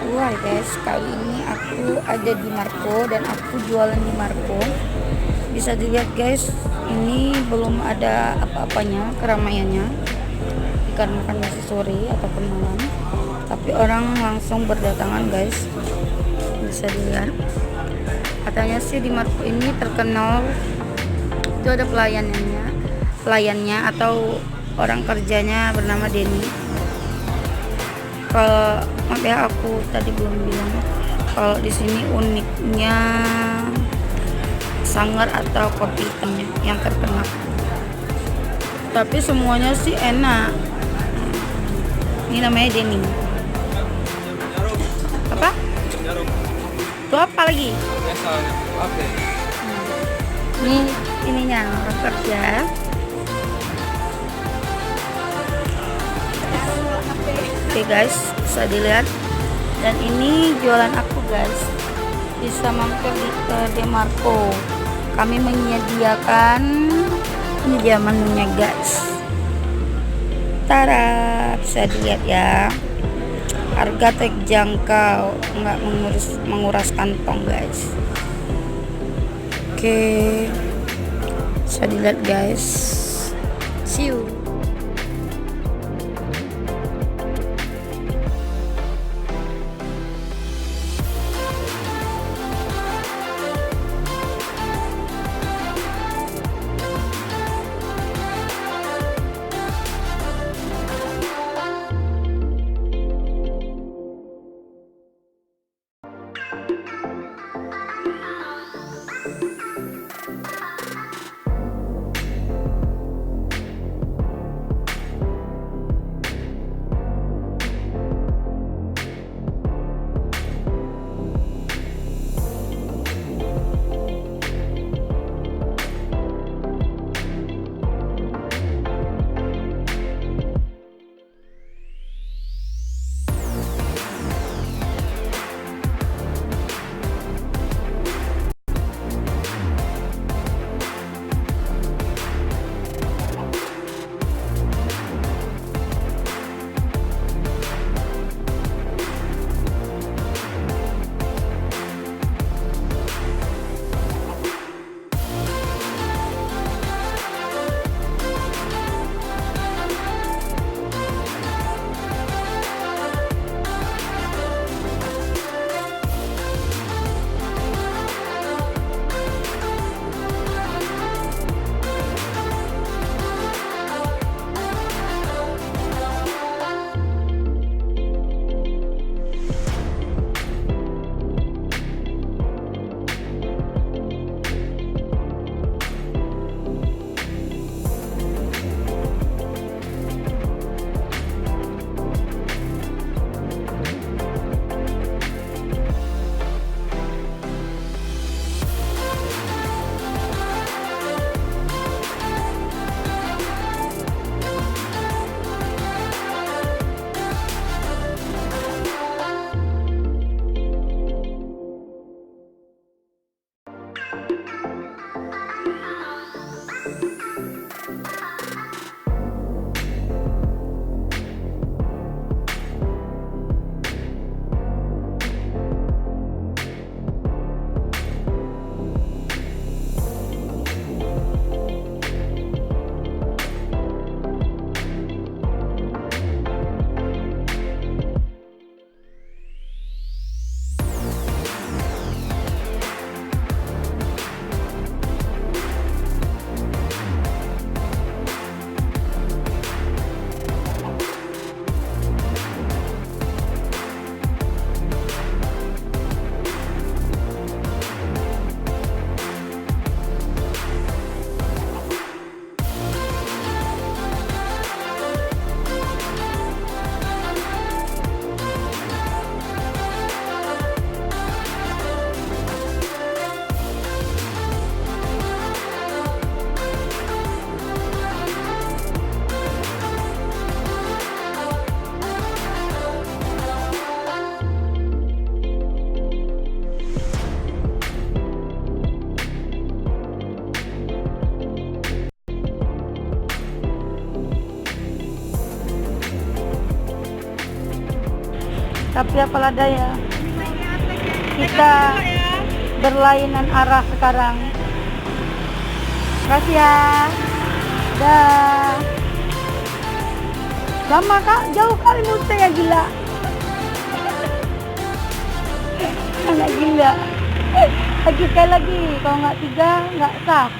Hai guys, kali ini aku ada di Marco dan aku jualan di Marco. Bisa dilihat guys, ini belum ada apa-apanya keramaiannya dikarenakan masih sore ataupun malam. Tapi orang langsung berdatangan guys. Bisa dilihat. Katanya sih di Marco ini terkenal itu ada pelayannya atau orang kerjanya bernama Denny. Kalau maaf ya, aku tadi belum bilang kalau di sini uniknya sangar atau kopi hitamnya yang terkenal, tapi semuanya sih enak. Ini namanya denim apa itu apa lagi ini ininya orang kerja. Oke guys, bisa dilihat. Dan ini jualan aku guys. Bisa mampir di Demarco. Kami menyediakan ini dia menunya guys. Tara, bisa dilihat ya. Harga terjangkau, nggak menguras kantong guys. Oke, bisa dilihat guys. See you. Tapi apalah daya, kita berlainan arah sekarang. Makasih ya. Dah. Lama kak, jauh kali muter ya, gila. Anak gila. Lagi sekali lagi, kalau nggak 3 nggak sah.